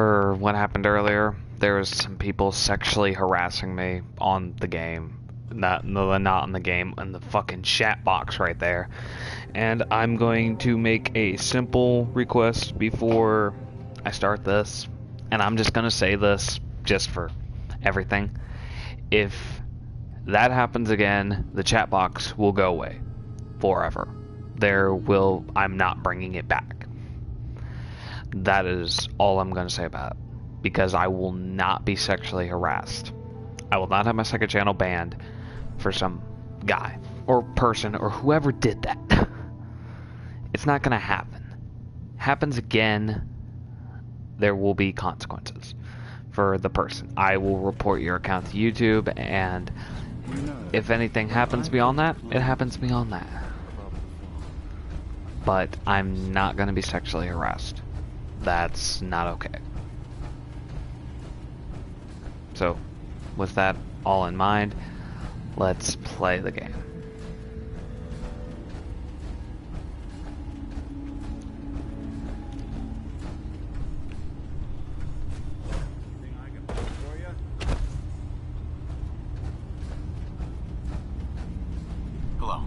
for what happened earlier. There was some people sexually harassing me on the game. Not on the game, in the fucking chat box right there. And I'm going to make a simple request before I start this. And I'm just going to say this just for everything. If that happens again, the chat box will go away forever. I'm not bringing it back. That is all I'm going to say about it. Because I will not be sexually harassed. I will not have my second channel banned for some guy or person or whoever did that. It's not going to happen. Happens again, there will be consequences for the person. I will report your account to YouTube, and if anything happens beyond that, it happens beyond that. But I'm not going to be sexually harassed. That's not okay. So, with that all in mind, let's play the game. Hello.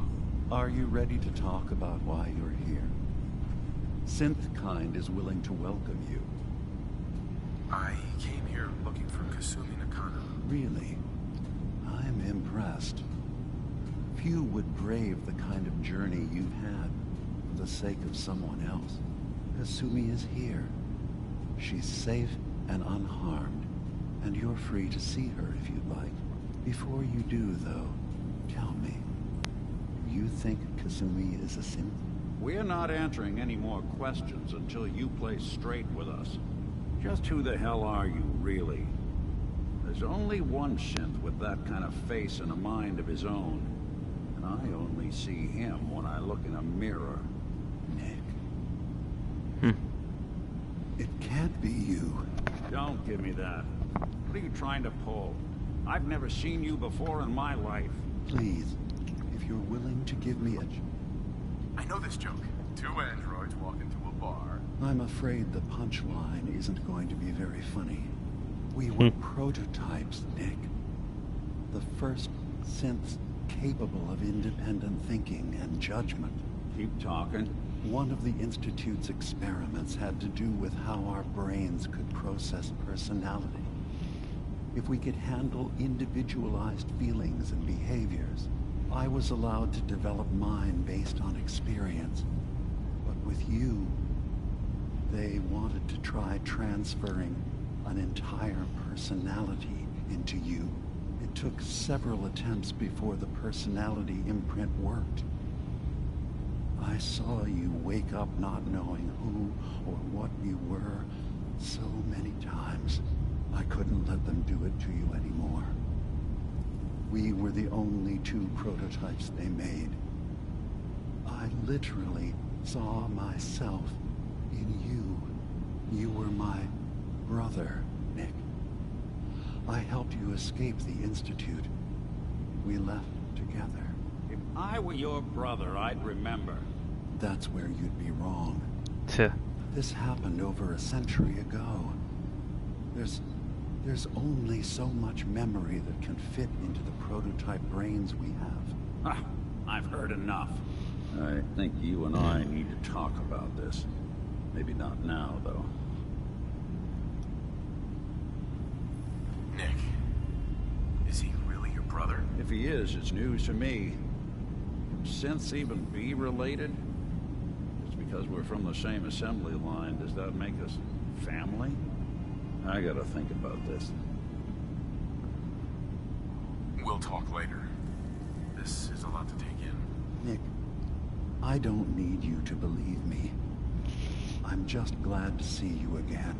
Are you ready to talk about why you're here? Synthkind is willing to welcome you. I came here looking for Kasumi Nakano. Really? I'm impressed. Few would brave the kind of journey you've had for the sake of someone else. Kasumi is here. She's safe and unharmed, and you're free to see her if you'd like. Before you do, though, tell me, do you think Kasumi is a synth? We're not answering any more questions until you play straight with us. Just who the hell are you, really? There's only one synth with that kind of face and a mind of his own. And I only see him when I look in a mirror. Nick. It can't be you. Don't give me that. What are you trying to pull? I've never seen you before in my life. Please, if you're willing to give me a... I know this joke. Two androids walk into a bar. I'm afraid the punchline isn't going to be very funny. We were prototypes, Nick. The first synths capable of independent thinking and judgment. Keep talking. One of the Institute's experiments had to do with how our brains could process personality. If we could handle individualized feelings and behaviors, I was allowed to develop mine based on experience. But with you, they wanted to try transferring an entire personality into you. It took several attempts before the personality imprint worked. I saw you wake up not knowing who or what you were so many times. I couldn't let them do it to you anymore. We were the only two prototypes they made. I literally saw myself in you. You were my brother, Nick. I helped you escape the Institute. We left together. If I were your brother, I'd remember. That's where you'd be wrong. Tuh. This happened over a century ago. There's only so much memory that can fit into the prototype brains we have. I've heard enough. I think you and I need to talk about this. Maybe not now, though. Nick, is he really your brother? If he is, it's news to me. Can synths even be related? Just because we're from the same assembly line, does that make us family? I gotta think about this. We'll talk later. This is a lot to take in. Nick, I don't need you to believe me. I'm just glad to see you again.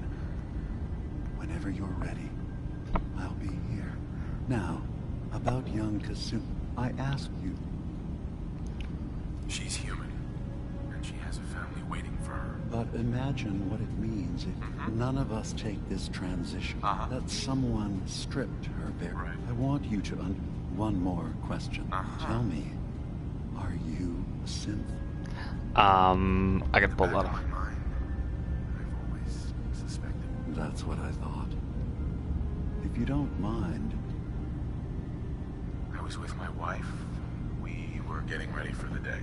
Whenever you're ready, I'll be here. Now, about young Kasumi, I asked you. She's human, and she has a family waiting for her. But imagine what it means if none of us take this transition. That someone stripped her bare. Right. I want you to one more question. Tell me, are you a synth? I gotta pull that off. I've always suspected. That's what I thought. If you don't mind... I was with my wife. We were getting ready for the day.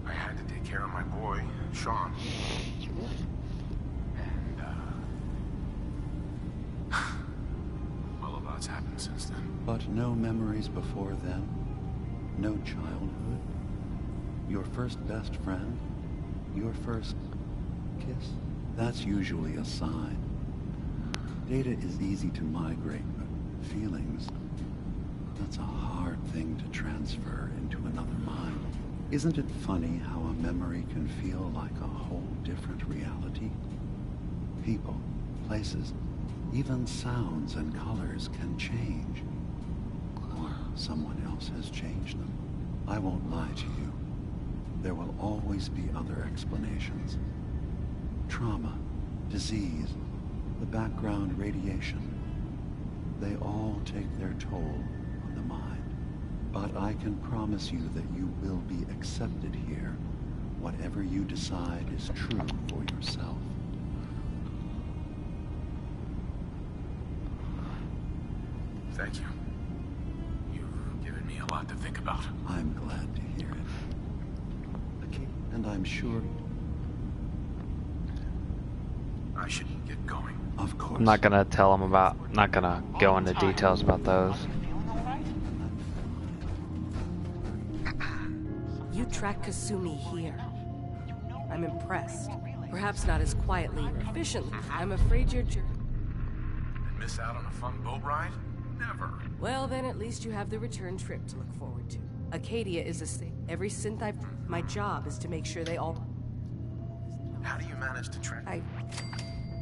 I had to take care of my boy, Sean. And, well, a lot's happened since then. But no memories before then? No childhood? Your first best friend? Your first kiss? That's usually a sign. Data is easy to migrate, but feelings, that's a hard thing to transfer into another mind. Isn't it funny how a memory can feel like a whole different reality? People, places, even sounds and colors can change. Or someone else has changed them. I won't lie to you. There will always be other explanations. Trauma, disease, the background radiation. They all take their toll on the mind. But I can promise you that you will be accepted here. Whatever you decide is true for yourself. Thank you. You've given me a lot to think about. I'm glad to hear it. Okay, and I'm sure... I should get going. Of course. I'm not gonna tell him about, not gonna go into details about those. You tracked Kasumi here. I'm impressed. Perhaps not as quietly or efficiently. I'm afraid you're And miss out on a fun boat ride? Never. Well, then at least you have the return trip to look forward to. Arcadia is a state. Every synth I've... My job is to make sure they all... How do you manage to track? I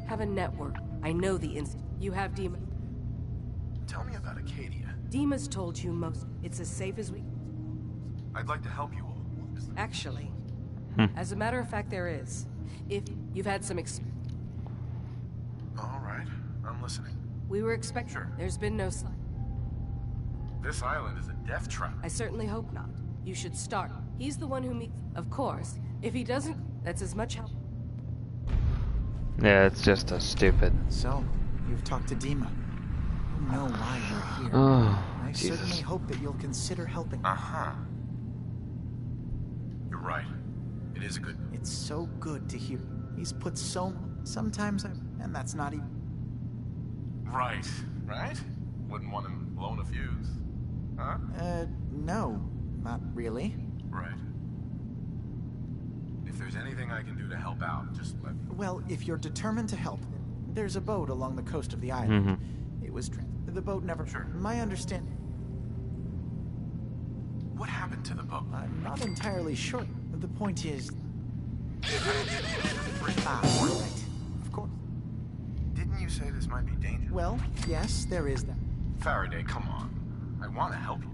have a network. I know the inst... You have Dima... Tell me about Arcadia. Dima's told you most. It's as safe as we... I'd like to help you all. Actually, as a matter of fact, there is. If you've had some All right, I'm listening. We were expecting... Sure. There's been no sign. This island is a death trap. I certainly hope not. You should start. He's the one who meets... Of course. If he doesn't, that's as much help. Yeah, it's just a stupid. So, you've talked to Dima. You know why we're here. Oh, I Jesus. certainly hope that you'll consider helping. Uh-huh. You're right. It is a good... It's so good to hear. He's put so... Sometimes I... And that's not even... Right. Right? Wouldn't want him blowing a fuse. Huh? No. Not really. Right. If there's anything I can do to help out, just let me... Well, if you're determined to help, there's a boat along the coast of the island. It was... The boat never... Sure. My understanding... What happened to the boat? I'm not entirely sure. The point is... right. Of course. Didn't you say this might be dangerous? Well, yes, there is that. Faraday, come on. I want to help you.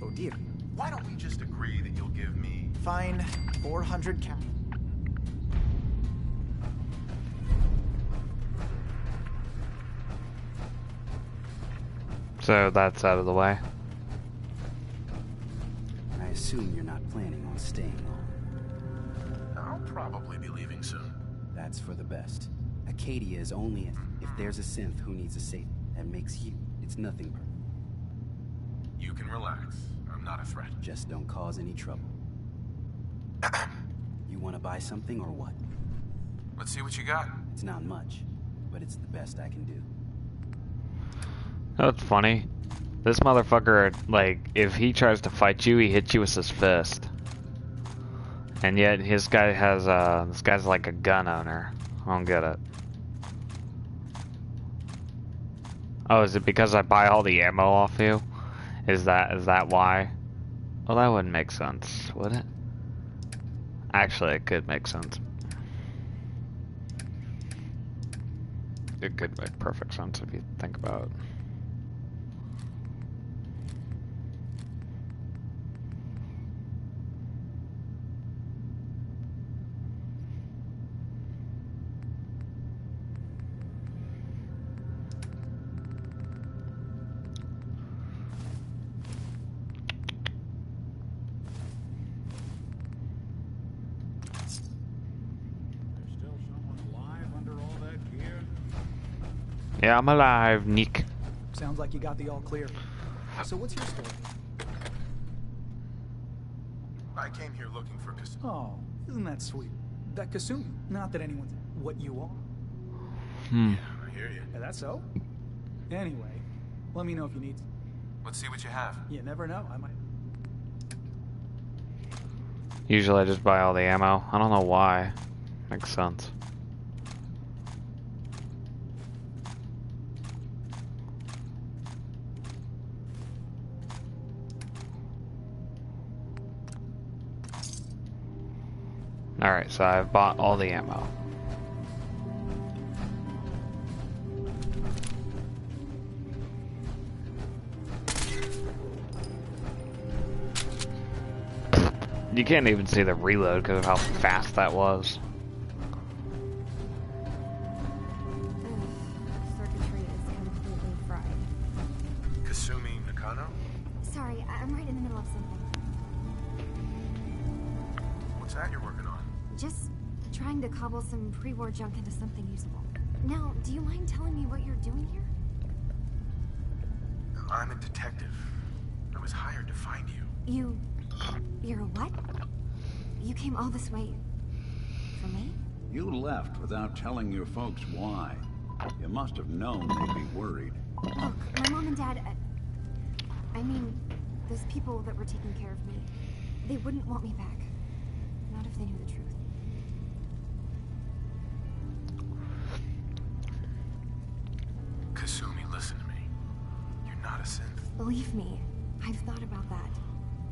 Oh dear. Why don't we just agree that you'll give me... Fine, 400 cap. So that's out of the way. I assume you're not planning on staying long. I'll probably be leaving soon. That's for the best. Arcadia is only if there's a synth who needs a safe. That makes you. It's nothing but. You can relax. I'm not a threat. Just don't cause any trouble. You want to buy something or what? Let's see what you got. It's not much, but it's the best I can do. That's funny. This motherfucker, like, if he tries to fight you, he hits you with his fist. And yet, this guy's like a gun owner. I don't get it. Oh, is it because I buy all the ammo off you? Is that why? Well, that wouldn't make sense, would it? Actually, it could make sense. It could make perfect sense if you think about it. Yeah, I'm alive, Nick. Sounds like you got the all clear. So what's your story? I came here looking for Oh, isn't that sweet? That Kasumi. Not that anyone's what you are. I hear you. Yeah, that's so? Anyway, let me know if you need. Let's see what you have. You never know. I might. Usually I just buy all the ammo. I don't know why. Makes sense. Alright, so I've bought all the ammo. You can't even see the reload because of how fast that was. Circuitry is completely fried. Kasumi Nakano? Sorry, I'm right in the middle of something. What's that you're working on? Just trying to cobble some pre-war junk into something usable. Now, do you mind telling me what you're doing here? I'm a detective. I was hired to find you. You're a what? You came all this way for me? You left without telling your folks why. You must have known they'd be worried. Look, my mom and dad... I mean, those people that were taking care of me, they wouldn't want me back. Not if they knew the truth. Kasumi, listen to me. You're not a synth. Believe me, I've thought about that.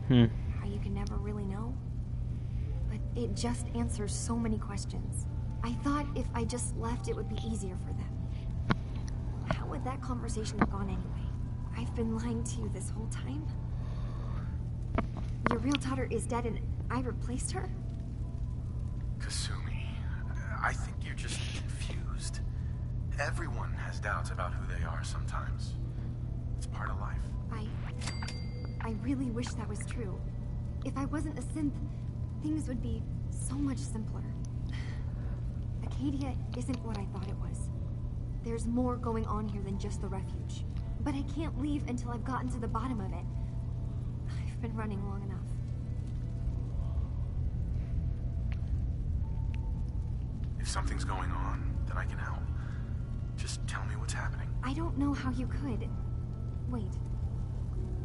How you can never really know. But it just answers so many questions. I thought if I just left, it would be easier for them. How would that conversation have gone anyway? I've been lying to you this whole time? Your real daughter is dead and I replaced her? Kasumi, I think you're just confused. Everyone has doubts about who they are sometimes. It's part of life. I really wish that was true. If I wasn't a synth, things would be so much simpler. Arcadia isn't what I thought it was. There's more going on here than just the refuge. But I can't leave until I've gotten to the bottom of it. I've been running long enough. If something's going on, then I can help. Just tell me what's happening. I don't know how you could. Wait.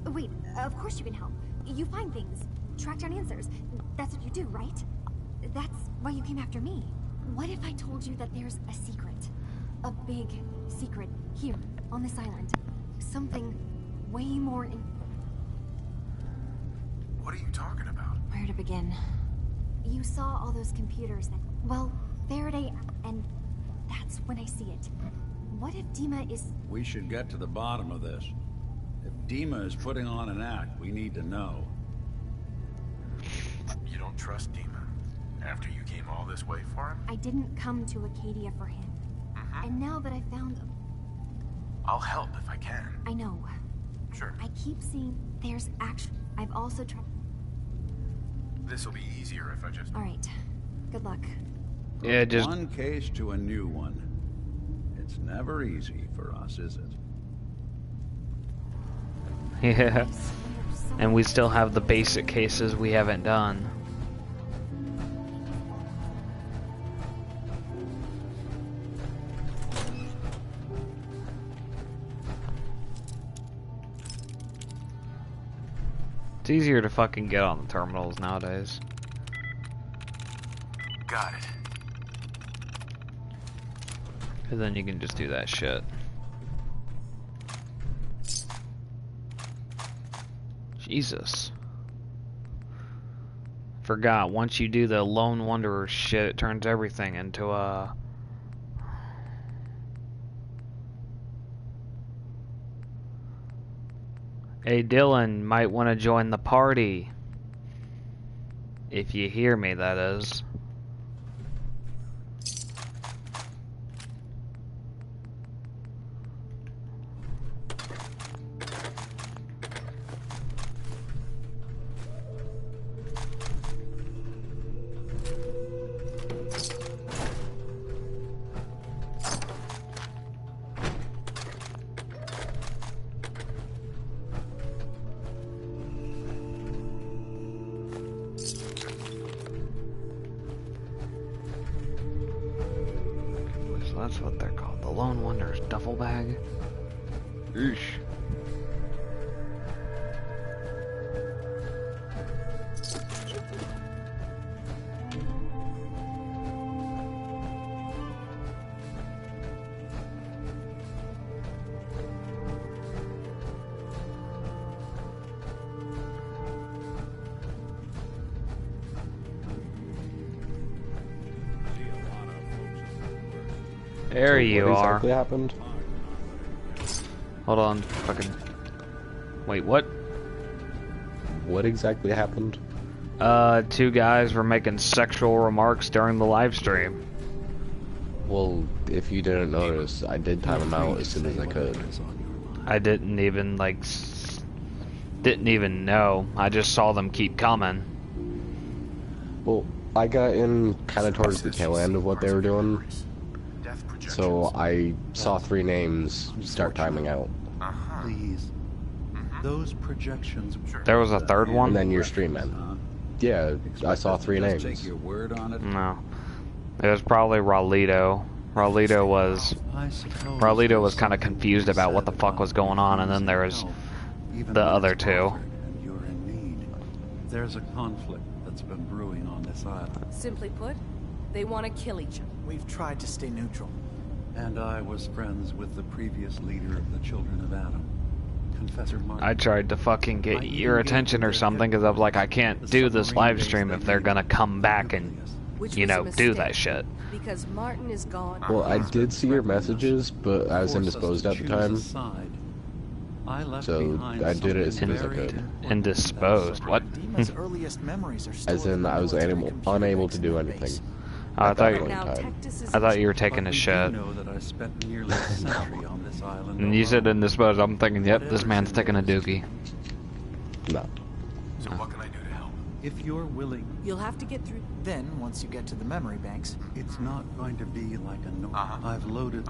Wait, of course you can help. You find things, track down answers. That's what you do, right? That's why you came after me. What if I told you that there's a secret? A big secret here, on this island. Something way more in... What are you talking about? Where to begin? You saw all those computers that... Well, Faraday, and that's when I see it. What if Dima is... We should get to the bottom of this. If Dima is putting on an act, we need to know. You don't trust Dima? After you came all this way for him? I didn't come to Arcadia for him. And now that I found him... I'll help if I can. I know. Sure. I keep seeing there's action. I've also tried... This'll be easier if I just... Alright. Good luck. Yeah, just... One case to a new one. It's never easy for us, is it? Yeah. And we still have the basic cases we haven't done. It's easier to fucking get on the terminals nowadays. Got it. Cause then you can just do that shit. Jesus. Forgot, once you do the Lone Wanderer shit, it turns everything into a... Hey Dylan, might want to join the party. If you hear me, that is. That's what they're called. The Lone Wanderer's duffel bag. Eesh. There you what are. exactly happened? Hold on, fucking. Wait, what? What exactly happened? Two guys were making sexual remarks during the live stream. Well, if you didn't notice, I did time them out as soon as I could. I didn't even, like, didn't even know. I just saw them keep coming. Well, I got in kind of towards the tail end of what they were doing, so I saw 3 names start timing out. Please. Those projections. There was a third one? And then your stream ended. Yeah, I saw 3 names. Take your word on it. No. It was probably Raulito. Raulito was kind of confused about what the fuck was going on, and then there was the other 2. There's a conflict that's been brewing on this island. Simply put, they want to kill each other. We've tried to stay neutral. And I was friends with the previous leader of the Children of Adam, Confessor Martin. I tried to fucking get your attention or something, because I was like, I can't do this live stream if they're gonna come back and, you know, do that shit. Because Martin is gone. Well, I did see your messages, but I was indisposed at the time. So I did it as soon as I could. Indisposed? What? Demon's earliest memories are stored As in, I was unable to do anything. I thought you were taking a But we shit. do know that I spent nearly a century on this island And you said alone. indisposed. I'm thinking, yep, this man's taking a dookie. No. So what can I do to help? If you're willing, You'll have to get through. Then, once you get to the memory banks, it's not going to be like a no. I've loaded.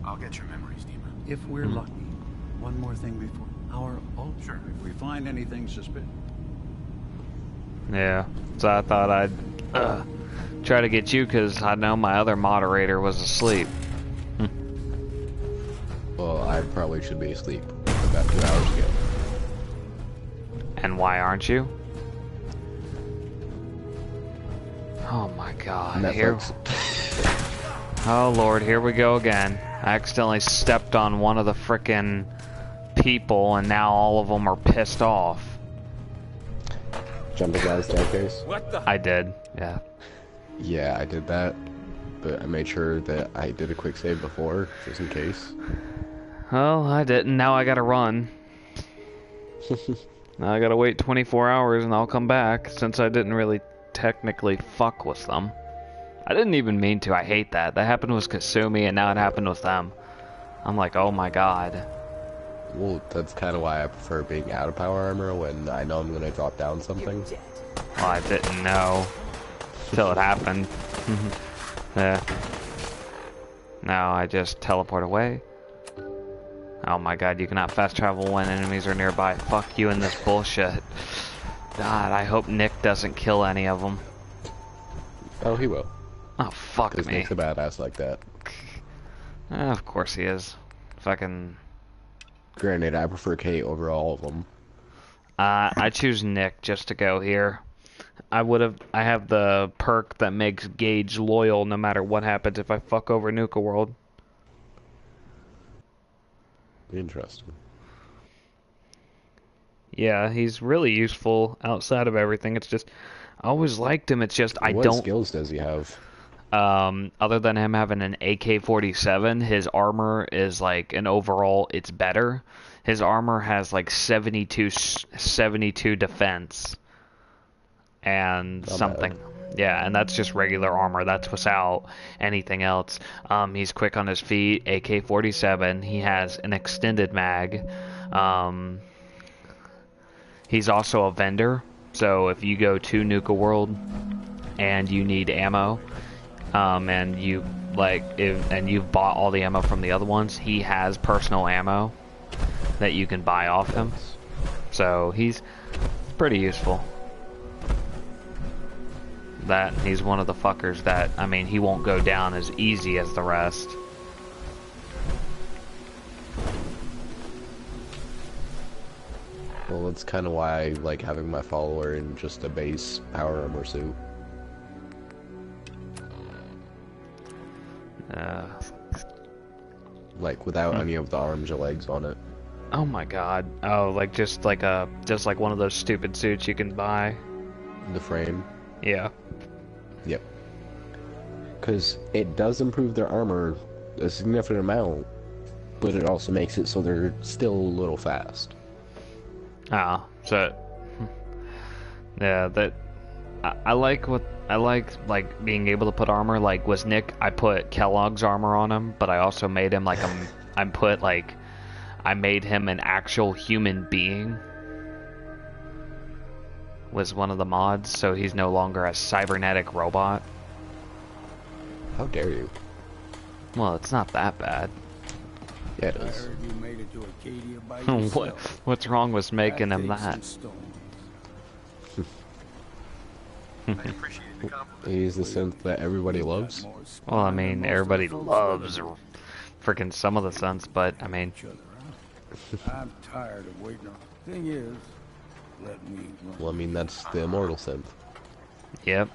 I'll get your memories, Demon. If we're lucky, one more thing before our ultra. Sure. If we find anything suspicious. Yeah. So I thought I'd try to get you, because I know my other moderator was asleep. Well, I probably should be asleep about 2 hours ago. And why aren't you? Oh my god. Netflix. Oh lord, here we go again. I accidentally stepped on one of the frickin' people, and now all of them are pissed off. Jumping down the staircase? I did, yeah. Yeah, I did that. But I made sure that I did a quick save before, just in case. Well, I didn't. Now I gotta run. Now I gotta wait 24 hours and I'll come back, since I didn't really technically fuck with them. I didn't even mean to. I hate that. That happened with Kasumi, and now it happened with them. I'm like, oh my god. Well, that's kind of why I prefer being out of power armor when I know I'm going to drop down something. Well, I didn't know till it happened. Yeah. Now I just teleport away. Oh my god, you cannot fast travel when enemies are nearby. Fuck you and this bullshit. God, I hope Nick doesn't kill any of them. Oh, he will. Oh, fuck Because me. Nick's a badass like that. Of course he is. Fucking... Granted, I prefer Kate over all of them. I choose Nick just to go here. I have the perk that makes Gage loyal no matter what happens if I fuck over Nuka World. Interesting. Yeah, he's really useful outside of everything. It's just, I always liked him. It's just, What skills does he have? Other than him having an AK-47, his armor is like, an overall, it's better. His armor has like 72 defense. And Not something. bad. Yeah, and that's just regular armor. That's without anything else. He's quick on his feet, AK-47. He has an extended mag. He's also a vendor. So if you go to Nuka World and you need ammo, and you and you've bought all the ammo from the other ones, he has personal ammo that you can buy off him. So he's pretty useful. That he's one of the fuckers that, I mean, he won't go down as easy as the rest. Well, that's kind of why I like having my follower in just a base power armor suit. Like without any of the arms or legs on it. Oh my god. Oh, like just like one of those stupid suits you can buy. The frame. Yeah. Yep. Because it does improve their armor a significant amount, but it also makes it so they're still a little fast. Ah, so yeah, that I like like being able to put armor. Like with Nick, I put Kellogg's armor on him, but I also made him like I made him an actual human being. Was one of the mods, so he's no longer a cybernetic robot. How dare you? Well, it's not that bad. Yeah, it is. I heard you made it to Arcadia by yourself. What's wrong with making him that? He's the synth that everybody loves. Well, I mean, everybody loves freaking some of the synths, but I mean, I'm tired of waiting on. Thing is, let me. Well, I mean, that's the immortal synth. Yep.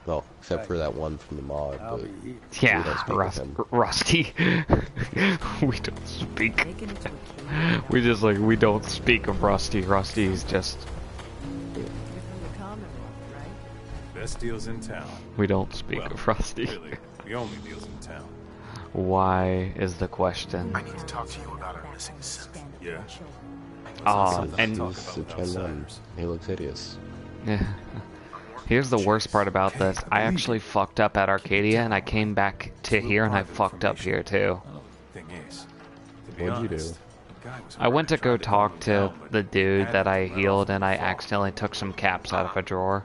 Well, except for that one from the mod. But yeah, Rusty. We don't speak. We don't speak of Rusty. Rusty's just. Best deals in town. We don't speak of Rusty. Really, the only deals in town. Why is the question? I need to talk to you about our missing synth. Yeah. And he looks hideous. Yeah. Here's the worst part about this. I actually fucked up at Arcadia, and I came back to here, and I fucked up here too. What'd you do? I went to go talk to the dude that I healed, and I accidentally took some caps out of a drawer.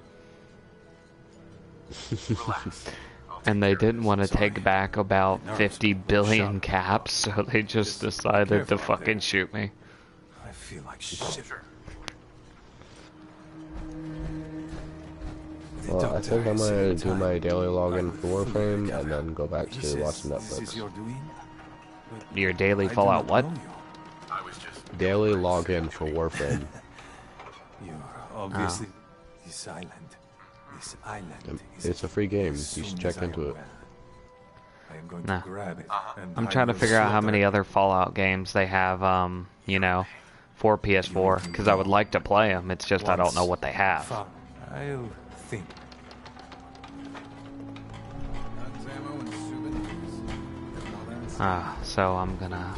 And they didn't want to take back about 50 billion caps, so they just decided to fucking shoot me. I feel like shit. Well, I think I'm gonna do my daily login for Warframe and then go back to watching Netflix. Your daily Fallout what? Daily login for Warframe. You're obviously silent. This island it's a free game. You should check into it. Nah. I'm trying to figure out how many other Fallout games they have, you know, for PS4, because I would like to play them. It's just I don't know what they have. I'll think. So I'm gonna...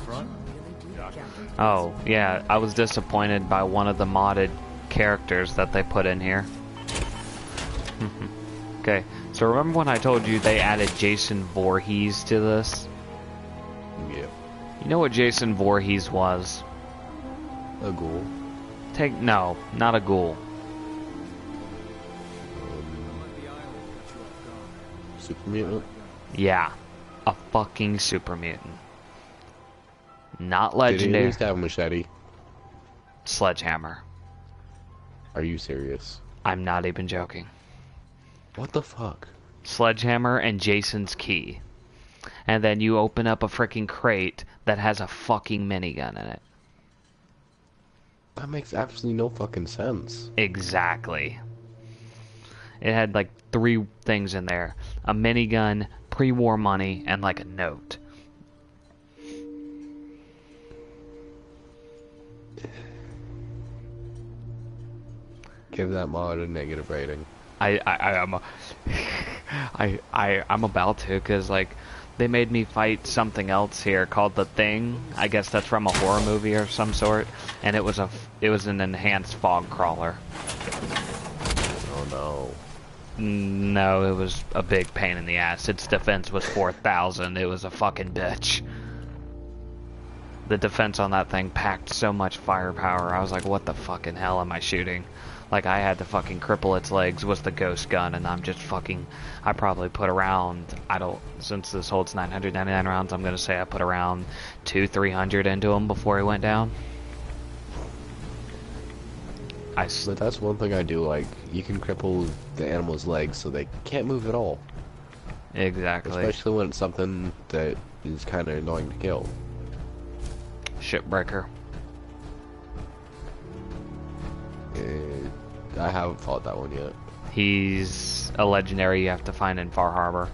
Oh, yeah, I was disappointed by one of the modded characters that they put in here. Okay, so remember when I told you they added Jason Voorhees to this? Yeah. You know what Jason Voorhees was? A ghoul. No, not a ghoul. Super mutant? Yeah, a fucking super mutant. Not Did legendary. he at least have a machete? Sledgehammer. Are you serious? I'm not even joking. What the fuck? Sledgehammer and Jason's key. And then you open up a freaking crate that has a fucking minigun in it. That makes absolutely no fucking sense. Exactly. It had like 3 things in there. A minigun, pre-war money, and like a note. Give that mod a negative rating. I'm about to, because like they made me fight something else here called The Thing. I guess that's from a horror movie or some sort, and it was an enhanced fog crawler. Oh no. No, it was a big pain in the ass. Its defense was 4,000. It was a fucking bitch. The defense on that thing packed so much firepower. I was like, what the fucking hell am I shooting? Like, I had to fucking cripple its legs with the ghost gun, and I'm just fucking... I probably put around... Since this holds 999 rounds, I'm gonna say I put around 200-300 into him before he went down. But that's one thing I do like. You can cripple the animal's legs so they can't move at all. Exactly. Especially when it's something that is kind of annoying to kill. Shipbreaker. I haven't fought that one yet. He's a legendary you have to find in Far Harbor.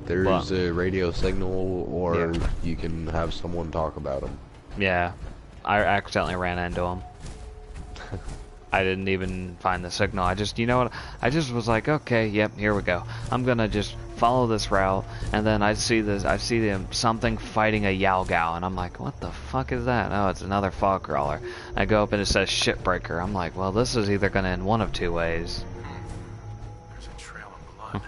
There's a radio signal, or you can have someone talk about him. Yeah, I accidentally ran into him. I didn't even find the signal. I just, you know what? I just was like, okay, yep, here we go. I'm gonna just follow this route, and then I see them something fighting a Yao Gao, and I'm like, what the fuck is that? Oh, it's another fog crawler. I go up and it says Shipbreaker. I'm like, well, this is either gonna end one of two ways. There's a trail of blood.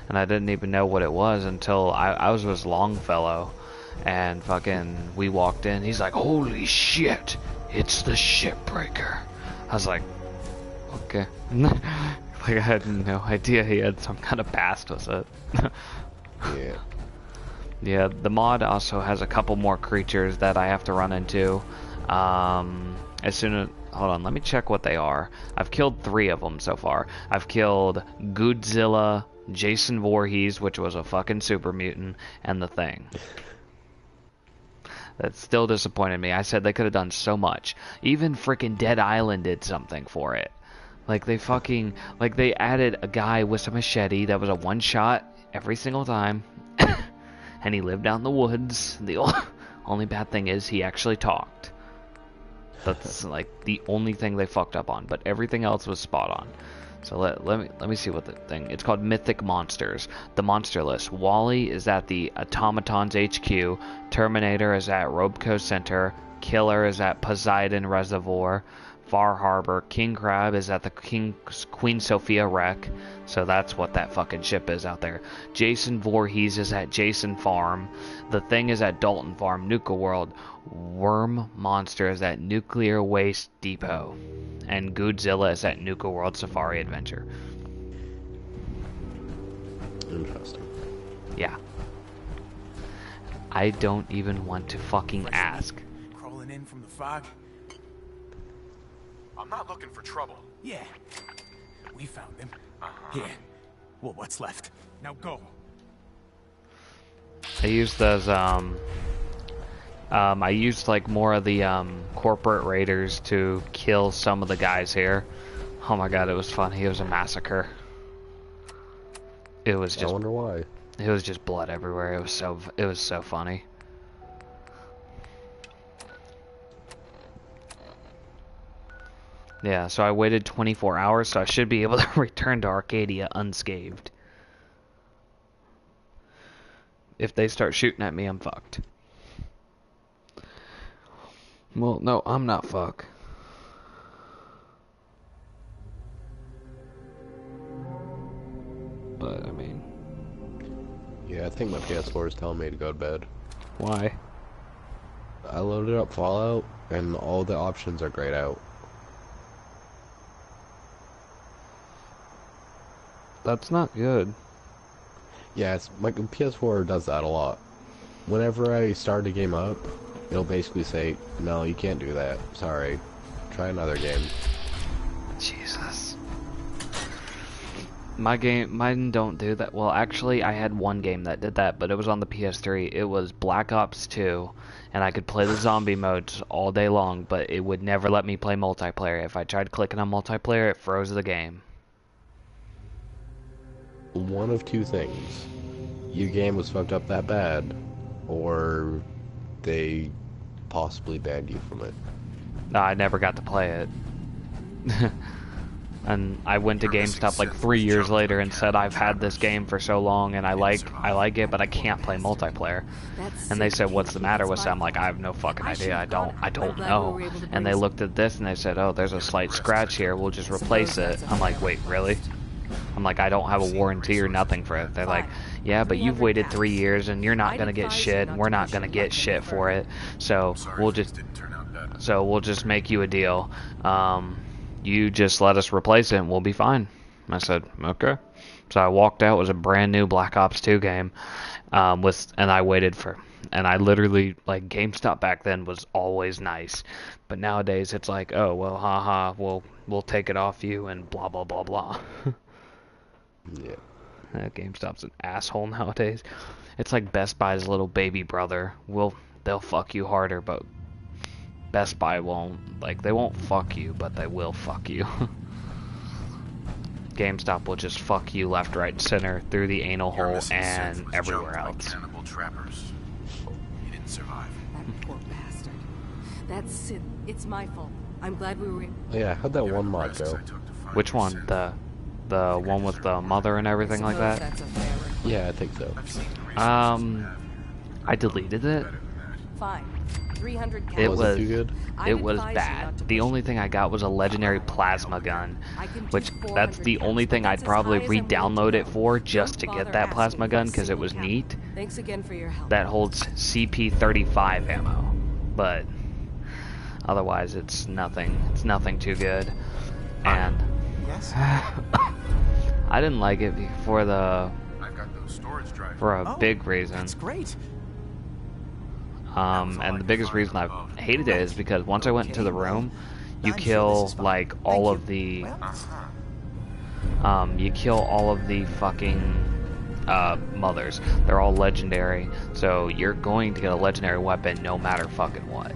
And I didn't even know what it was until I was with Longfellow, and fucking we walked in. He's like, holy shit, it's the Shipbreaker. I was like, okay. Like, I had no idea he had some kind of past with it. Yeah. Yeah, the mod also has a couple more creatures that I have to run into. As soon as... Hold on, let me check what they are. I've killed 3 of them so far. I've killed Godzilla, Jason Voorhees, which was a fucking super mutant, and the Thing. That still disappointed me. I said they could have done so much. Even freaking Dead Island did something for it. Like they added a guy with a machete that was a one-shot every single time. And he lived out in the woods. The only bad thing is he actually talked. That's like the only thing they fucked up on, but everything else was spot on. So let me see what the thing. It's called Mythic Monsters. The monster list. Wally is at the Automatons HQ. Terminator is at Robeco Center. Killer is at Poseidon Reservoir. Far Harbor. King Crab is at the Queen Sophia Wreck. So that's what that fucking ship is out there. Jason Voorhees is at Jason Farm. The Thing is at Dalton Farm, Nuka World. Worm Monster is at Nuclear Waste Depot. And Godzilla is at Nuka World Safari Adventure. Interesting. Yeah. I don't even want to fucking ask. Crawling in from the fog? I'm not looking for trouble. Yeah. We found him. Here. Well, what's left? Now go. I used those, I used like more of the corporate raiders to kill some of the guys here. Oh my god, it was funny. It was a massacre. It was just... I wonder why. It was just blood everywhere. It was so funny. Yeah, so I waited 24 hours, so I should be able to return to Arcadia unscathed. If they start shooting at me, I'm fucked. Well, no, I'm not fucked. But, I mean... Yeah, I think my PS4 is telling me to go to bed. Why? I loaded up Fallout, and all the options are grayed out. That's not good. Yeah, my PS4 does that a lot. Whenever I start a game up, it'll basically say, no, you can't do that. Sorry. Try another game. Jesus. Mine don't do that. Well, actually, I had one game that did that, but it was on the PS3. It was Black Ops 2, and I could play the zombie modes all day long, but it would never let me play multiplayer. If I tried clicking on multiplayer, it froze the game. One of two things. Your game was fucked up that bad, or they possibly banned you from it. No, I never got to play it. And I went to GameStop like 3 years later and said I've had this game for so long and I like it, but I can't play multiplayer. And they said, what's the matter with it? I'm like, I have no fucking idea. I don't know. And they looked at this and they said, oh, there's a slight scratch here. We'll just replace it. I'm like, wait, really? I'm like, I don't have a warranty or nothing for it. They're like, yeah, but you've waited 3 years and you're not gonna get shit, and we're not gonna get shit for it. So we'll just make you a deal. You just let us replace it and we'll be fine. I said, okay. So I walked out. It was a brand new Black Ops 2 game, and I waited for And I literally, like, GameStop back then was always nice. But nowadays it's like, oh, well, haha, we'll take it off you and blah, blah, blah, blah. Yeah. GameStop's an asshole nowadays. It's like Best Buy's little baby brother. They'll fuck you harder, but Best Buy won't. Like, they won't fuck you, but they will fuck you. GameStop will just fuck you left, right, and center through the anal hole and everywhere else. Cannibal trappers. He didn't survive. That poor bastard. That's Sid. It's my fault. I'm glad we were in. Oh, yeah, how'd that one mod go? Which one? The one with the mother and everything like that? That's a fair request. Yeah, I think so. I deleted it. Fine. 300 It Was it too good? It was bad. The only thing I got was a legendary plasma gun, which that's the only thing I'd probably re-download it for just to get that plasma gun because it was neat. Thanks again for your help. That holds CP35 ammo, but otherwise it's nothing. It's nothing too good, and Yes? I didn't like it for the I've got those storage drives. for a Oh, big reason. That's great. And the biggest reason I hated it is because once I went into the room, you kill like all of the you kill all of the fucking mothers. They're all legendary, so you're going to get a legendary weapon no matter fucking what.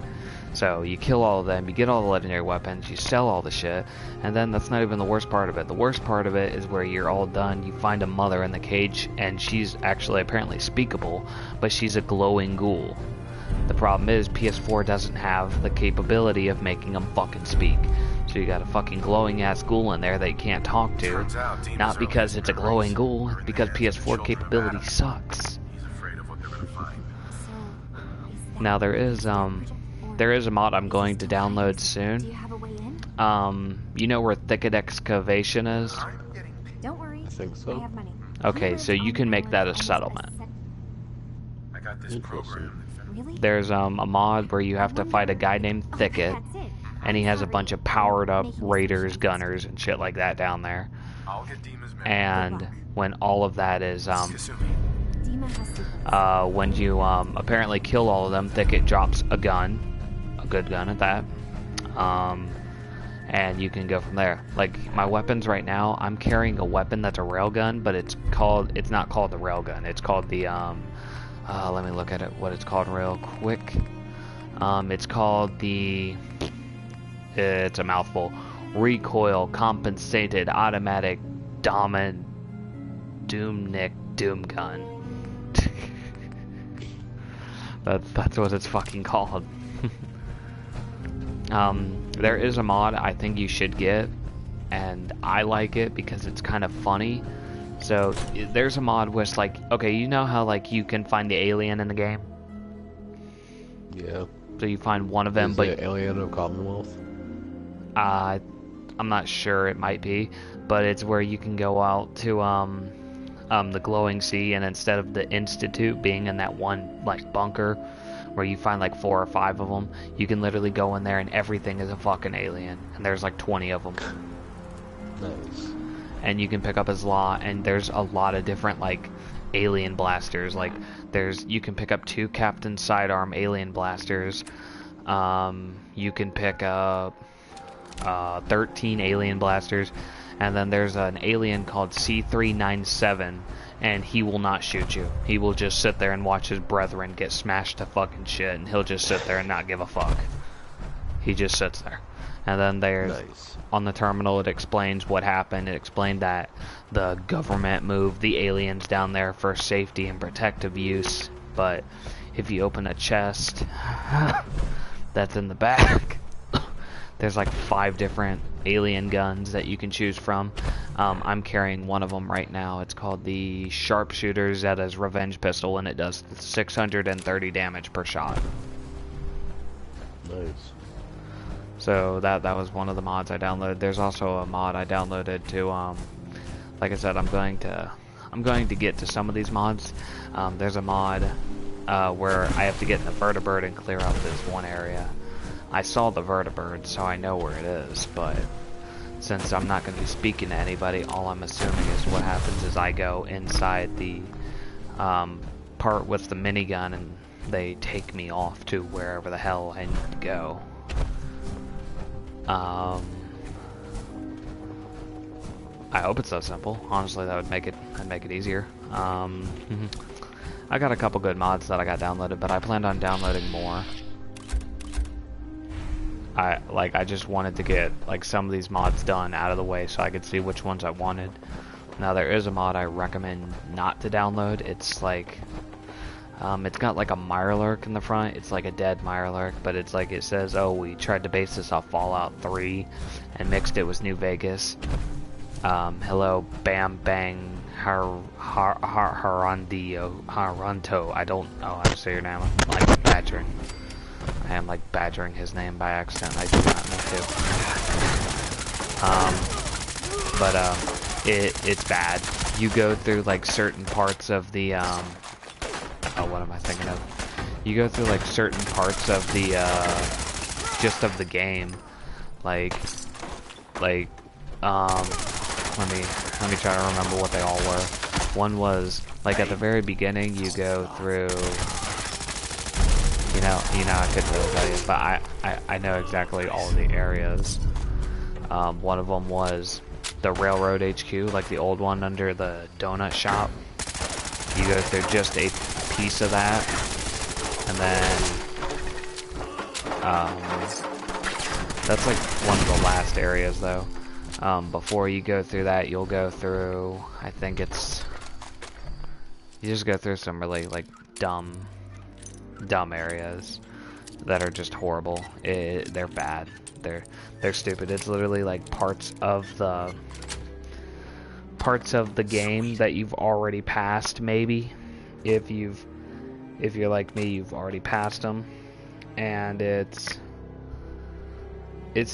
So you kill all of them, you get all the legendary weapons, you sell all the shit, and then that's not even the worst part of it. The worst part of it is where you're all done, you find a mother in the cage, and she's actually apparently speakable, but she's a glowing ghoul. The problem is PS4 doesn't have the capability of making them fucking speak. So you got a fucking glowing ass ghoul in there that you can't talk to. Not because it's a glowing ghoul, it's because PS4 capability sucks. He's afraid of what they're gonna find. Now there is a mod I'm going to download Do soon. you have a way in? You know where Thicket Excavation is? Don't worry. I think I so. have money. Okay, so you can make that a settlement. I got this program. Really? There's a mod where you have to fight a guy named Thicket, That's it. and he has a Sorry. bunch of powered up Making raiders, assumptions. gunners, and shit like that down there. I'll get Dima's men. And when all of that is Kasumi. Dima has secrets. when you apparently kill all of them, Thicket drops a gun, a good gun at that, and you can go from there. Like my weapons right now, I'm carrying a weapon that's a railgun, but it's not called the railgun. It's called the let me look at it. What it's called real quick. It's called the. It's a mouthful. Recoil compensated automatic doomnik doom gun. That's what it's fucking called. There is a mod I think you should get, and I like it because it's kind of funny. So there's a mod where it's like, okay, you know how like you can find the alien in the game? Yeah. So you find one of them, Is but it Alien of Commonwealth? I'm not sure, it might be, but it's where you can go out to the glowing sea, and instead of the Institute being in that one like bunker where you find like 4 or 5 of them, you can literally go in there and everything is a fucking alien, and there's like 20 of them. Nice. And you can pick up his law, and there's a lot of different like alien blasters. Like you can pick up 2 Captain Sidearm alien blasters. You can pick up 13 alien blasters, and then there's an alien called C397, and he will not shoot you. He will just sit there and watch his brethren get smashed to fucking shit, and he'll just sit there and not give a fuck. He just sits there. And then there's Nice. on the terminal, it explains what happened. It explained that the government moved the aliens down there for safety and protective use, but if you open a chest that's in the back, there's like 5 different alien guns that you can choose from. I'm carrying one of them right now. It's called the Sharpshooter Zeta's Revenge Pistol, and it does 630 damage per shot. Nice. So that was one of the mods I downloaded. There's also a mod I downloaded to like I said, I'm going to get to some of these mods. There's a mod where I have to get in the vertibird and clear out this one area. I saw the vertibird, so I know where it is, but since I'm not going to be speaking to anybody, all I'm assuming is what happens is I go inside the part with the minigun and they take me off to wherever the hell I need to go. I hope it's that simple. Honestly, that would make it easier. I got a couple good mods that I got downloaded, but I planned on downloading more. I just wanted to get like some of these mods done out of the way so I could see which ones I wanted. Now there is a mod I recommend not to download. It's like it's got like a Mirelurk in the front. It's like a dead Mirelurk, but it's like it says, oh, we tried to base this off Fallout 3 and mixed it with New Vegas. Hello, Bam Bang Haranto. I don't know how to say your name. I'm like badgering. I am like badgering his name by accident. I do not mean to. It's bad. You go through like certain parts of the oh, what am I thinking of? You go through like certain parts of the just of the game, like let me try to remember what they all were. One was like at the very beginning you go through, you know I couldn't really tell you, but I know exactly all the areas. One of them was the Railroad HQ, like the old one under the donut shop. You go through just a piece of that, and then that's like one of the last areas though. Before you go through that, you'll go through, I think it's, you just go through some really like dumb areas that are just horrible. They're bad. They're stupid. It's literally like parts of the game that you've already passed. Maybe if you're like me, you've already passed them, and it's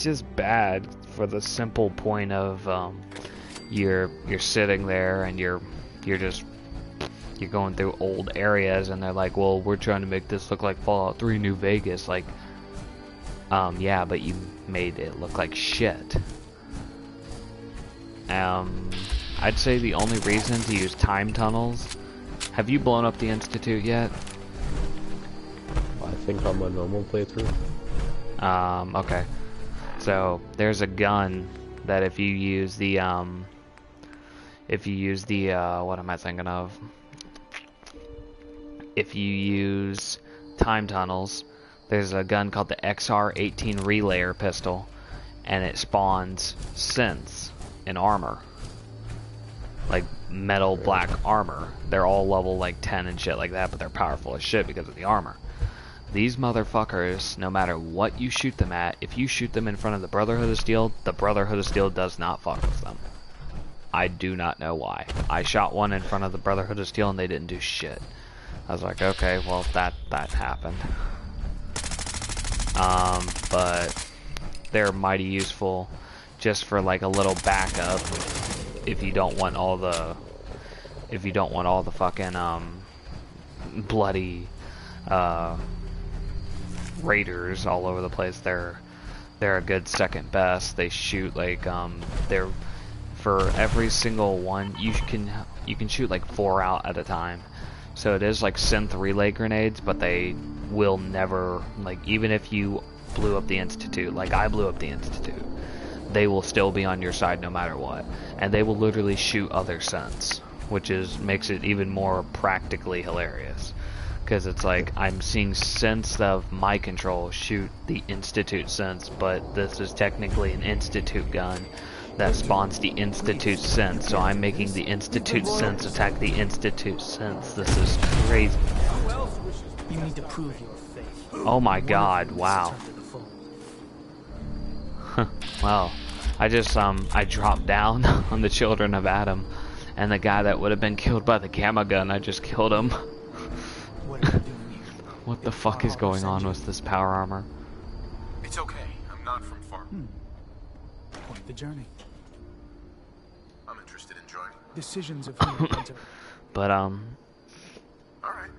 just bad for the simple point of you're sitting there and you're going through old areas, and they're like, well, we're trying to make this look like Fallout 3 New Vegas. Like, yeah, but you made it look like shit. I'd say the only reason to use time tunnels. Have you blown up the Institute yet? I think on my normal playthrough. Okay. So there's a gun that if you use the what am I thinking of? If you use time tunnels, there's a gun called the XR-18 Relayer pistol, and it spawns synths in armor. Like metal black armor. They're all level like 10 and shit like that, but they're powerful as shit because of the armor. These motherfuckers, no matter what you shoot them at, if you shoot them in front of the Brotherhood of Steel, the Brotherhood of Steel does not fuck with them. I do not know why. I shot one in front of the Brotherhood of Steel and they didn't do shit. I was like, okay, well that happened. But they're mighty useful just for like a little backup if you don't want all the fucking bloody raiders all over the place. They're a good second best. They shoot like they're, for every single one you can shoot like 4 out at a time. So it is like synth relay grenades, but they will never, like, even if you blew up the Institute, like I blew up the Institute, they will still be on your side no matter what, and they will literally shoot other synths, which makes it even more practically hilarious. Because it's like, I'm seeing synths of my control shoot the Institute synths, but this is technically an Institute gun that spawns the Institute synths, so I'm making the Institute synths attack the Institute synths. This is crazy. You need to prove your faith. Oh my god, wow. Well, I just, I dropped down on the Children of Adam, and the guy that would have been killed by the gamma gun, I just killed him. What the fuck is going on with this power armor? It's okay. I'm not from far. Quite the journey. I'm interested in joining. Decisions of who to enter. But All right.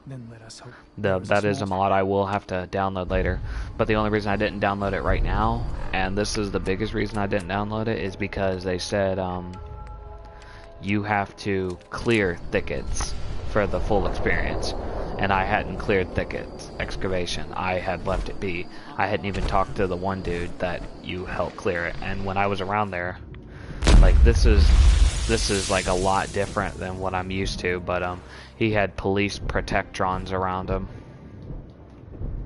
Then let us hope. That is a mod I will have to download later. But the only reason I didn't download it right now, and this is the biggest reason I didn't download it, is because they said you have to clear thickets for the full experience. and I hadn't cleared thickets excavation. I had left it be. I hadn't even talked to the one dude that you helped clear it. And when I was around there, like this is like a lot different than what I'm used to. But he had police protectrons around him,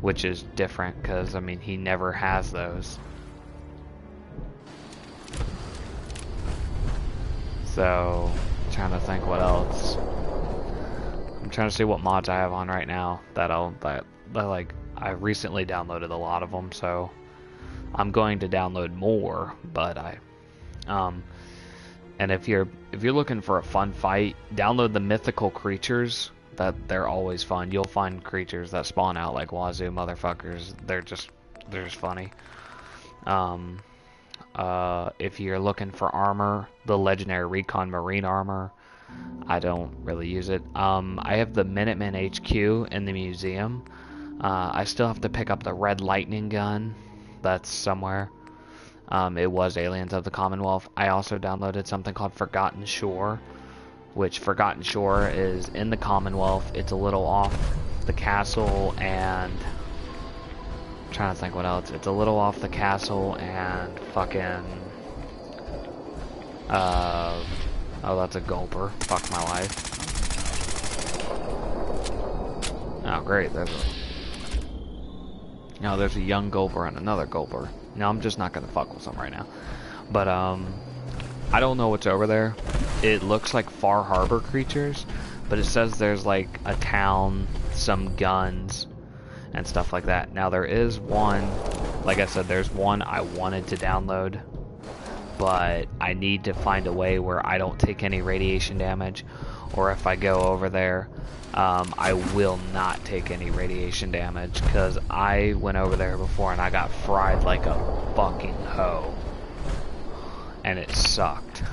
which is different because I mean he never has those. So, I'm trying to think what else. I'm trying to see what mods I have on right now that like I recently downloaded a lot of them, so I'm going to download more. But and if you're looking for a fun fight, download the mythical creatures. They're always fun. You'll find creatures that spawn out like wazoo motherfuckers. They're just funny. If you're looking for armor, the legendary recon marine armor, I don't really use it. I have the Minuteman HQ in the museum. I still have to pick up the red lightning gun that's somewhere. It was Aliens of the Commonwealth. I also downloaded something called Forgotten Shore, which Forgotten Shore is in the Commonwealth. It's a little off the castle, and I'm trying to think what else. It's a little off the castle and fucking oh, that's a gulper. Fuck my life. Oh great, there's a young gulper and another gulper. No, I'm just not gonna fuck with them right now. But I don't know what's over there. It looks like Far Harbor creatures, but it says there's like a town, some guns, and stuff like that. Now there is one, like I said, there's one I wanted to download, but I need to find a way where I don't take any radiation damage, or if I go over there, I will not take any radiation damage, because I went over there before and I got fried like a fucking hoe, and it sucked.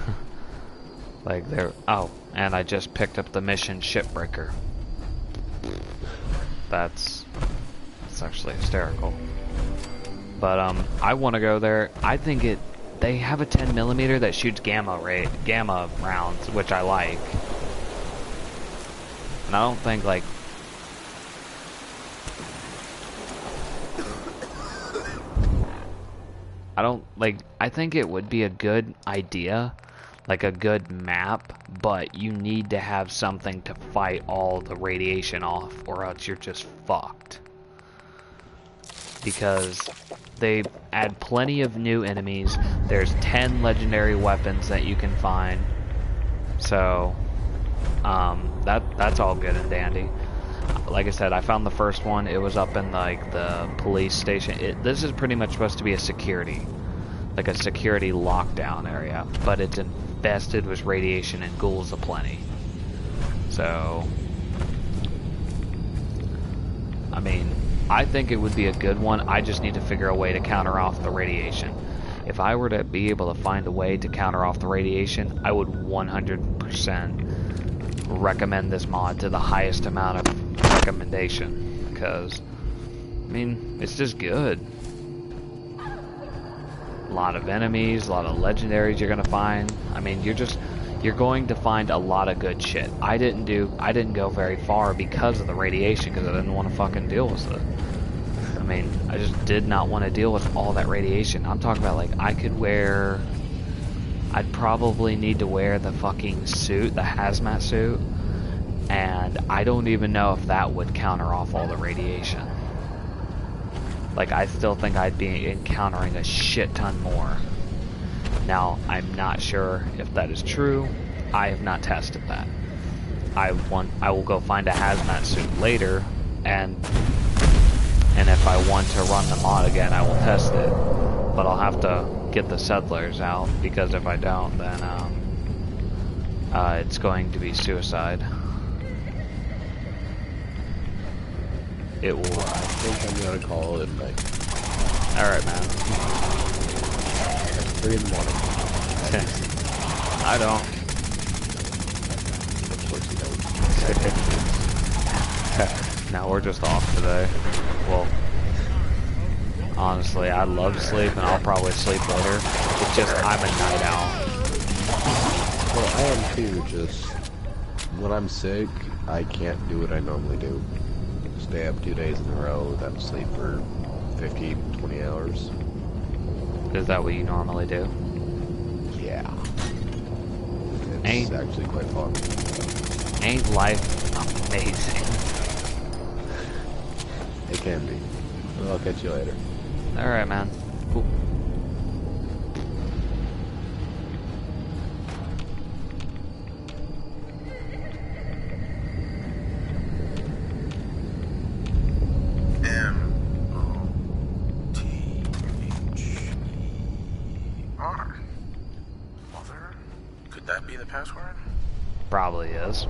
Like there, oh, and I just picked up the mission Shipbreaker. That's actually hysterical. But I want to go there. I think they have a 10mm that shoots gamma rounds, which I like. And I don't think like I think it would be a good idea, like a good map, but you need to have something to fight all the radiation off, or else you're just fucked. Because they add plenty of new enemies. There's 10 legendary weapons that you can find. So, that's all good and dandy. Like I said, I found the first one. It was up in like the police station. This is pretty much supposed to be a security lockdown area, but it's infested with radiation and ghouls aplenty. So, I mean, I think it would be a good one. I just need to figure a way to counter off the radiation. If I were to be able to find a way to counter off the radiation, I would 100% recommend this mod to the highest amount of recommendation, because I mean, it's just good. A lot of enemies, a lot of legendaries you're gonna find. I mean, you're going to find a lot of good shit. I didn't go very far because of the radiation, because I didn't want to fucking deal with it. I mean, I just did not want to deal with all that radiation. I'm talking about, like, I'd probably need to wear the fucking suit, the hazmat suit, and I don't even know if that would counter off all the radiation. Like, I still think I'd be encountering a shit ton more. Now, I'm not sure if that is true. I have not tested that. I will go find a hazmat suit later, and if I want to run the mod again, I will test it. But I'll have to get the settlers out, because if I don't, then it's going to be suicide. It will. I think I'm gonna call it night. Alright, man. 3 in the morning. I don't. Of course you don't. No, we're just off today. Well, honestly, I love to sleep, and I'll probably sleep later. It's just, I'm a night owl. Well, I am too, just when I'm sick, I can't do what I normally do. stay up 2 days in a row without sleep for 15, 20 hours. Is that what you normally do? Yeah. It's actually quite fun. Ain't life amazing? It can be. Well, I'll catch you later. Alright, man. Cool. M-O-T-H-E-R. Mother? Could that be the password? Probably is.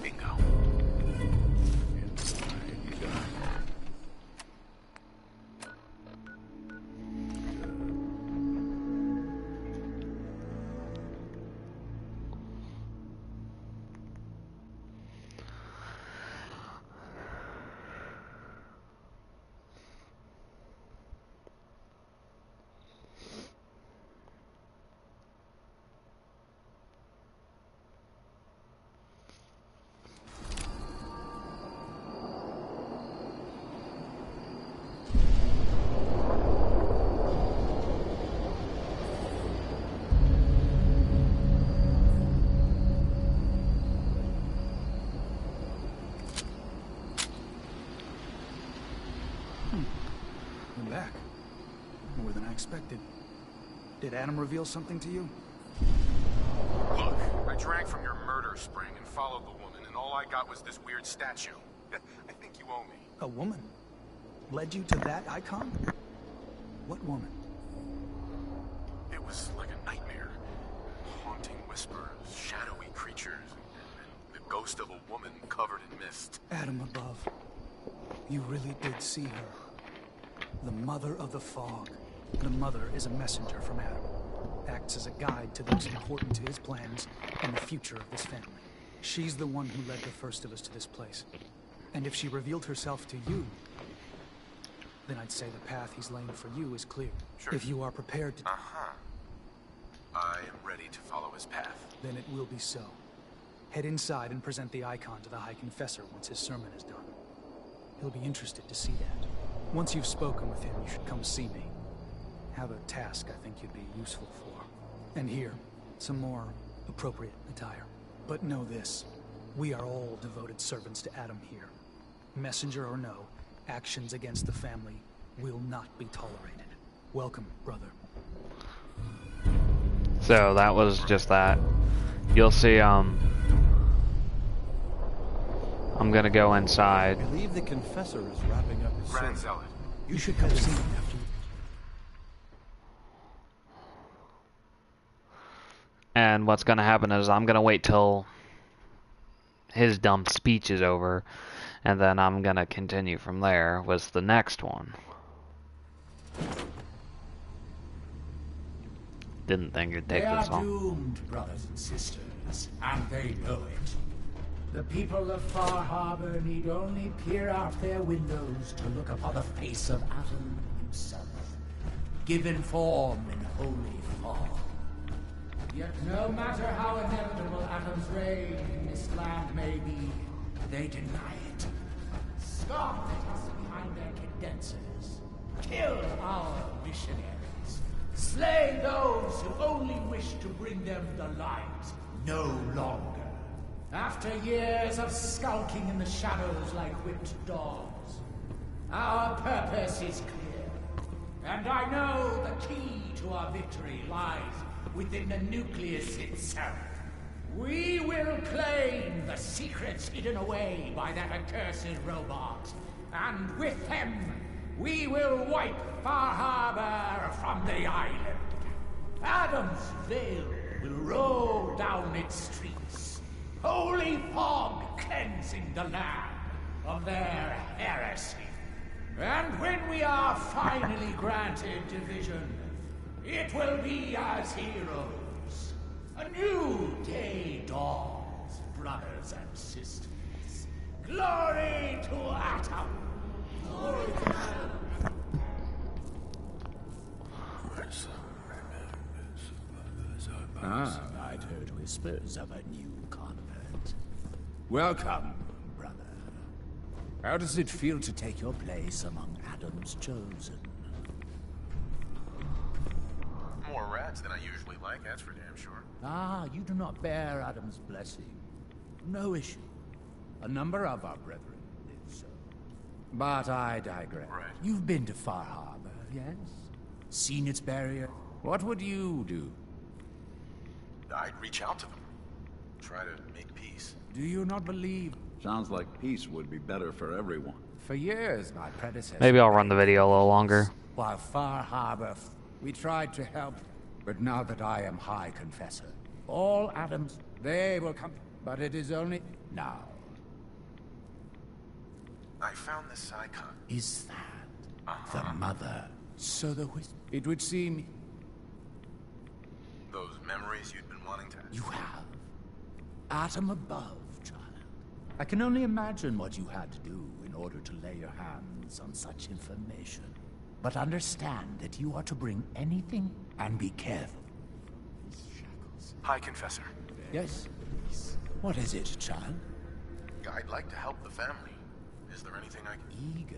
Bingo. You're back. More than I expected. Did Adam reveal something to you? Look, I drank from your murder spring and followed the woman, and all I got was this weird statue. I think you owe me. A woman? Led you to that icon? What woman? It was like a nightmare. Haunting whispers, shadowy creatures, and the ghost of a woman covered in mist. Adam above. You really did see her. The Mother of the Fog. The Mother is a messenger from Adam. Acts as a guide to those important to his plans and the future of this family. She's the one who led the first of us to this place. And if she revealed herself to you, then I'd say the path he's laying for you is clear. Sure. If you are prepared to... I am ready to follow his path. Then it will be so. Head inside and present the icon to the High Confessor once his sermon is done. He'll be interested to see that. Once you've spoken with him, you should come see me. Have a task I think you'd be useful for. And here, some more appropriate attire. But know this, we are all devoted servants to Adam here. Messenger or no, actions against the family will not be tolerated. Welcome, brother. So that was just that. You'll see, I'm gonna go inside. I believe the confessor is wrapping up his Grand sermon. Zealot. You should come see me after you... And what's gonna happen is I'm gonna wait till his dumb speech is over, and then I'm gonna continue from there with the next one. Didn't think it'd take this long. They are doomed, brothers and sisters, and they know it. The people of Far Harbor need only peer out their windows to look upon the face of Adam himself, given form in holy fog. Yet no matter how inevitable Adam's reign in this land may be, they deny it. Scoff at us behind their condensers. Kill our missionaries. Slay those who only wish to bring them the light no longer. After years of skulking in the shadows like whipped dogs, our purpose is clear. And I know the key to our victory lies within the nucleus itself. We will claim the secrets hidden away by that accursed robot, and with them, we will wipe Far Harbor from the island. Adam's veil will roll down its streets, holy fog cleansing the land of their heresy. And when we are finally granted division, it will be as heroes. A new day dawns, brothers and sisters. Glory to Adam! Glory to Adam! I'd heard whispers of a new convert. Welcome, brother. How does it feel to take your place among Adam's chosen? More rats than I usually like, that's for damn sure. Ah, you do not bear Adam's blessing. No issue. A number of our brethren live so. But I digress. Right. You've been to Far Harbor, yes? Seen its barrier? What would you do? I'd reach out to them. Try to make peace. Do you not believe? Sounds like peace would be better for everyone. For years, my predecessor... Maybe I'll run the video a little longer. While Far Harbor, we tried to help. But now that I am High Confessor, all Adams, they will come. But it is only now. I found this icon. Is that the mother? So it would seem... Those memories you'd been wanting to... You have. Atom above, child. I can only imagine what you had to do in order to lay your hands on such information. But understand that you are to bring anything and be careful. High Confessor. Yes? What is it, child? I'd like to help the family. Is there anything I can... Eager.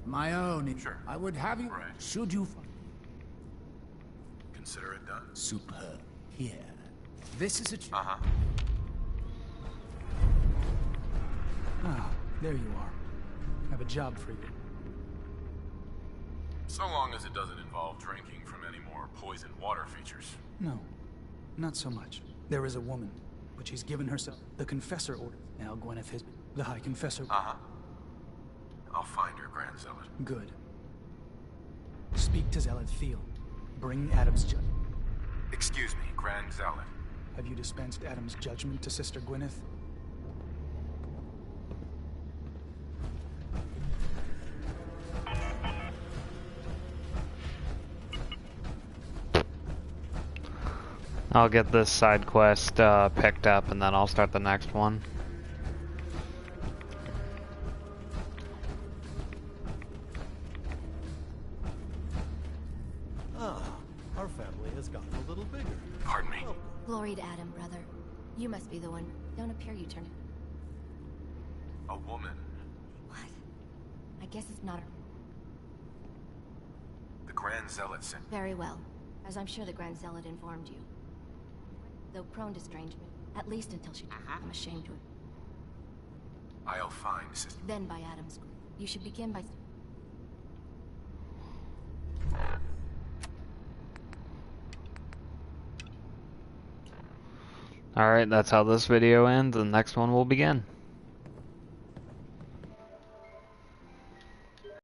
My own... Sure. I would have you... Right. Should you... Consider it done. Superb. Here. This is a... Uh-huh. Ah, there you are. I have a job for you. So long as it doesn't involve drinking from any more poisoned water features. No, not so much. There is a woman, but she's given herself the Confessor order. Now Gwyneth has been the High Confessor. Uh-huh. I'll find her, Grand Zealot. Good. Speak to Zealot Thiel. Bring Adam's judgment. Excuse me, Grand Zealot. Have you dispensed Adam's judgment to Sister Gwyneth? I'll get this side quest picked up and then I'll start the next one. Ah, our family has gotten a little bigger. Pardon me. Glory to Adam, brother. You must be the one. Don't appear you turned. A woman. What? I guess it's not a... The Grand Zealot sent... Very well. As I'm sure the Grand Zealot informed you. Though prone to estrangement, at least until she... I'm ashamed to... I'll find Sister... Then by Adam's... You should begin by... Alright, that's how this video ends. The next one will begin.